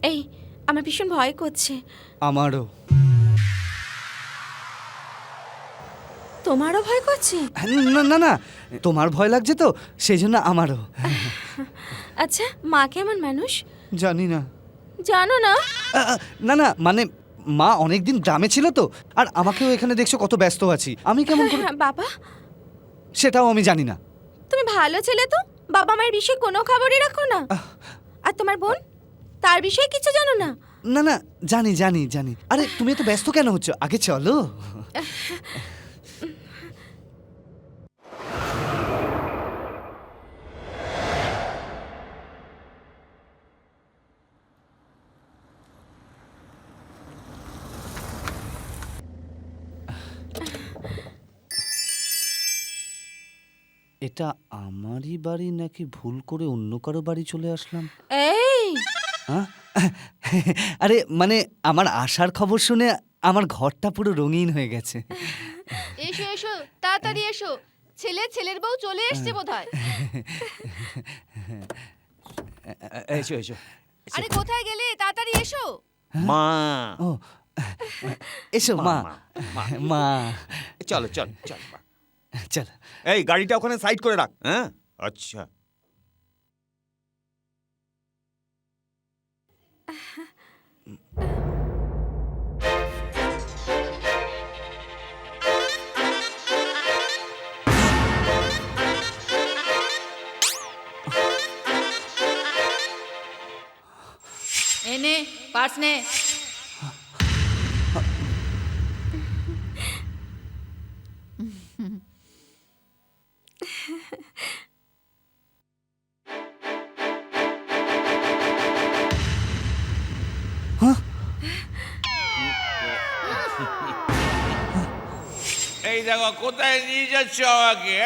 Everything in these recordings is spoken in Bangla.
এই আমার ভীষণ ভয় করছে। আমারও। তোমারও ভয় করছে? না না না, তোমার ভয় লাগছে তো সেই জন্য আমারও। আচ্ছা, মা কেমন মানুষ? জানি না। জানো না? না না, মানে মা অনেকদিন গ্রামে ছিল তো, আর আমাকেও এখানে দেখছো কত ব্যস্ত আছি, আমি কেমন করে বাবা, সেটাও আমি জানি না। তুমি ভালো ছেলে তো, বাবা মায়ের বিষয়ে কোনো খবরই রাখো না। আর তোমার বোন, তার বিষয়ে কিছু জানো না? না না, জানি জানি জানি। আরে তুমি এত ব্যস্ত কেন হচ্ছ, আগে চলো। এটা আমারই বাড়ি নাকি ভুল করে অন্য কারো বাড়ি চলে আসলাম? এই হ্যাঁ? আরে মানে আমার আসার খবর শুনে আমার ঘরটা পুরো রঙিন হয়ে গেছে। এসো এসো, তাড়াতাড়ি এসো। ছেলের বউ চলে এসছে বোধহয়। এসো এসো। আরে কোথায় গেলে? তাড়াতাড়ি এসো। মা, ও এসো মা। মা চলো চল চল মা। চল। এই গাড়িটা ওখানে সাইড করে রাখ। হ্যাঁ, আচ্ছা। এনে পার্স নে। এই দেখো কোথায় নিয়ে যাচ্ছ আমাকে?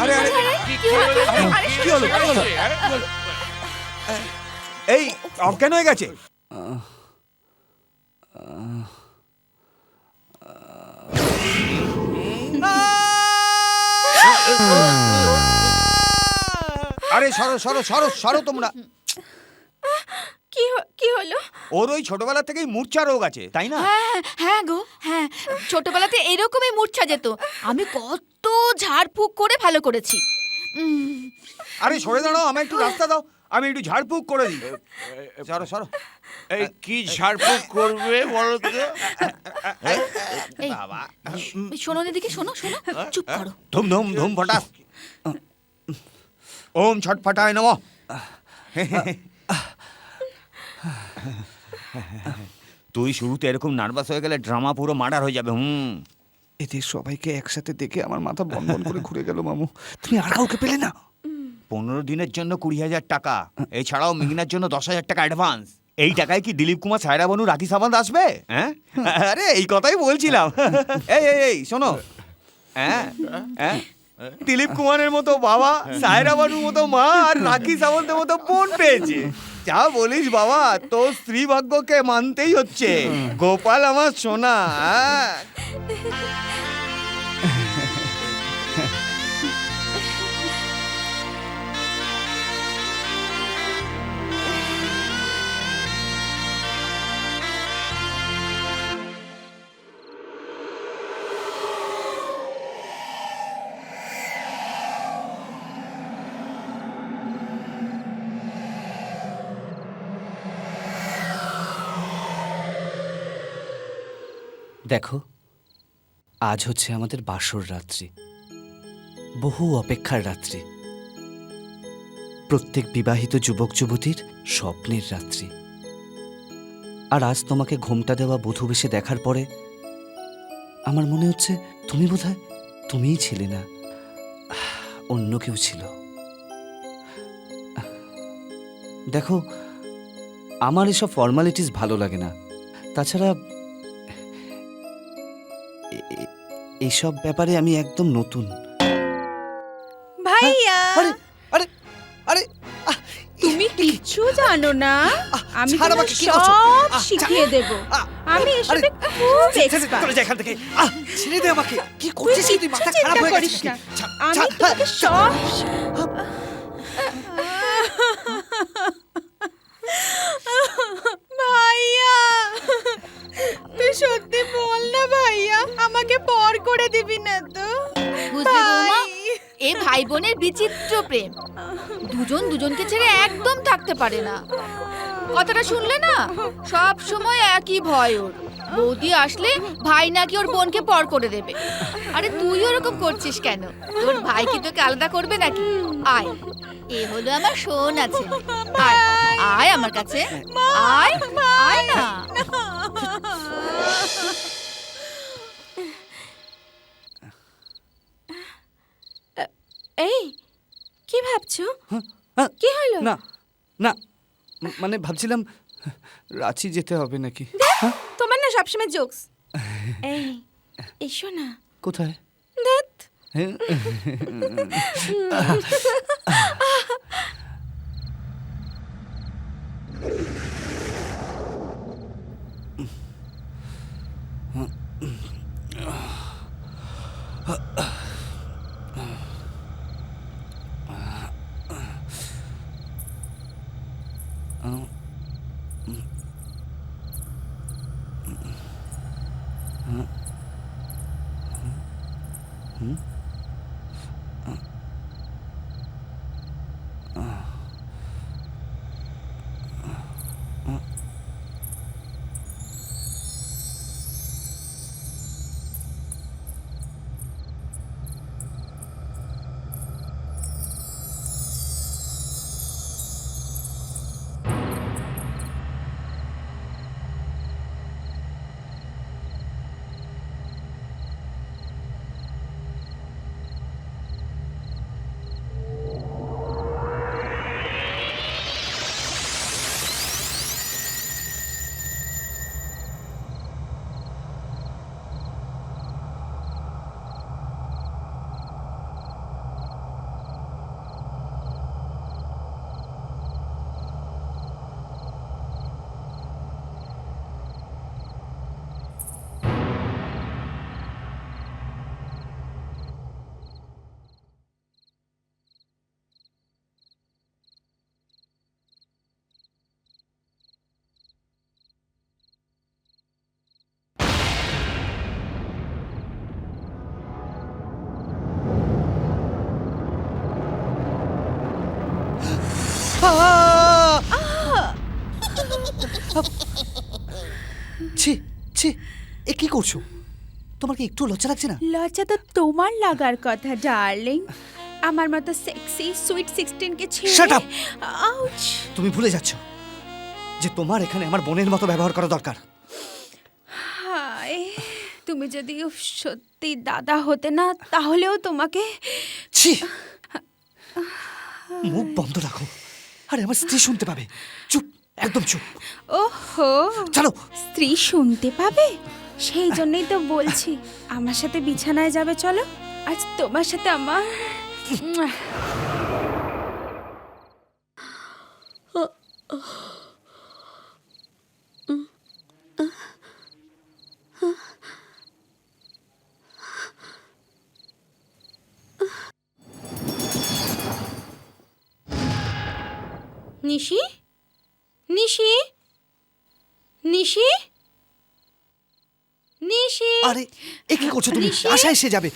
আরে আরে কি হলো? কি হলো? এই অজ্ঞান হয়ে গেছে। আরে সরো সরো সরো সরো তোমরা। কি হলো? ওর ওই ছোটবেলা থেকেই মূর্ছা রোগ আছে, তাই না? হ্যাঁ হ্যাঁ গো, হ্যাঁ। ছোটবেলাতে এরকমই মূর্ছা যেত। আমি কত ঝাড়ফুঁক করে ভালো করেছি। আরে সরে দাঁড়াও, আমায় একটু রাস্তা দাও, আমি একটু ঝাড়ফুঁক করে দিই। সরো সরো। এই কি ঝাড়ফুঁক করবে বলো তো? এই বাবা, শোনো দিদিকে, শোনো শোনো, চুপ করো। ধুম ধুম ধুম ফটাস। ওম ছটফটায় নমঃ। তুই শুরুতে এরকম নার্ভাস হয়ে গেলে ড্রামা পুরো মার্ডার হয়ে যাবে। এদের সবাইকে একসাথে দেখে আমার মাথা বন বন করে ঘুরে গেল। মামু, তুমি আর কাউকে পেলে না? 15 দিনের জন্য 20,000 টাকা, এছাড়াও মিগনার জন্য 10,000 টাকা অ্যাডভান্স। এই টাকায় কি দিলীপ কুমার, সায়রা বানু, রাখি সাবন্ত আসবে? হ্যাঁ, আরে এই কথাই বলছিলাম। এই এই এই শোনো, হ্যাঁ হ্যাঁ, দিলীপ কুমারের মতো বাবা, সায়রা বানুর মতো মা, আর রাখি সাবন্তের মতো বোন পেয়েছে। যা বলিস বাবা, তোর স্ত্রী ভাগ্যকে মানতেই হচ্ছে। গোপাল আমার সোনা। হ্যাঁ। দেখো, আজ হচ্ছে আমাদের বাসর রাত্রি, বহু অপেক্ষার রাত্রি, প্রত্যেক বিবাহিত যুবক যুবতীর স্বপ্নের রাত্রি। আর আজ তোমাকে ঘোমটা দেওয়া বধূ বেশে দেখার পরে আমার মনে হচ্ছে তুমি বোধহয় তুমিই ছিলে না, অন্য কেউ ছিল। দেখো, আমার এসব ফর্মালিটিস ভালো লাগে না। তাছাড়া এইসব ব্যাপারে আমি একদম নতুন। ভাইয়া আরে আরে আরে আহ, তুমি কিচ্ছু জানো না, আমি ছাড় তোমায় আমাকে, কি করছো? সব আহ, শিখিয়ে দেব। আহ, আমি আরে, এসবে খুব ছেড়ে এক্সপার্ট। চলে যা এখান থেকে। ছেড়ে দে আমাকে। কি তুই করছিস তুই? কিচ্ছু মাথা খারাপ চিন্তা হয়ে করিস গেছে না, নাকি? ছাড়, আমি ছাড়, তোমাকে সব ভাইয়া তুই সত্যি বল না ভাইয়া, আমাকে পর করে দিবি না তো? বুঝলি বৌমা, ভাই। এ ভাই বোনের বিচিত্র প্রেম, দুজন দুজনকে ছেড়ে একদম থাকতে পারে না। কথাটা শুনলে না, সব সময় একই ভয় ওর, বৌদি আসলে ভাই নাকি ওর বোনকে পর করে দেবে। আরে তুই ওরকম করছিস কেন? তোর ভাই কি তোকে আলাদা করবে নাকি? আয়, এ হলো আমার সোনা ছেলে, আয় আয় আমার কাছে, আয় আয় না। এই কি ভাবছো? হ্যাঁ, কি হলো? না না, মানে ভাবছিলাম রাঁচি যেতে হবে নাকি। তোমার না সবসময় জোকস। এই এসো না। কোথায়? ধ্যাৎ, হ্যাঁ, ছি ছি, এ কি করছো? তোমার কি একটু লজ্জা লাগছে না? লজ্জা তো তোমার লাগার কথা ডার্লিং। আমার মতো সেক্সি সুইট 16 কে ছেড়ে। Shut up! আউচ! তুমি ভুলে যাচ্ছ যে তোমার এখানে আমার বোনের মতো ব্যবহার করা দরকার। হায়, তুমি যদি সত্যি দাদা হতে না, তাহলেও তোমাকে ছি, মুখ বন্ধ রাখো। আরে আমার স্ত্রী শুনতে পাবে। চুপ, একদম চুপ। ওহো, চলো। স্ত্রী শুনতে পাবে? সেই জন্যই তো বলছি আমার সাথে বিছানায় যাবে, চলো। আজ তোমার সাথে আমার নিশি, নিশি, নিশি, নিশি। আরে এ কি করছো তুমি? নিশি? আশা এসে যাবে।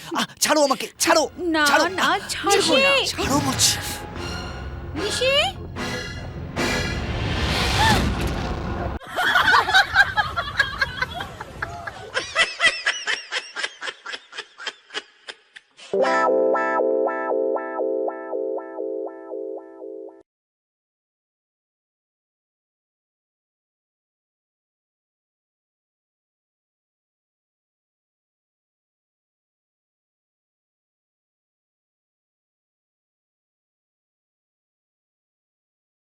ছাড়ো আমাকে, ছাড়ো। না ছাড়ো। না, ছাড়বো না। ছাড়ো বলছি। নিশি।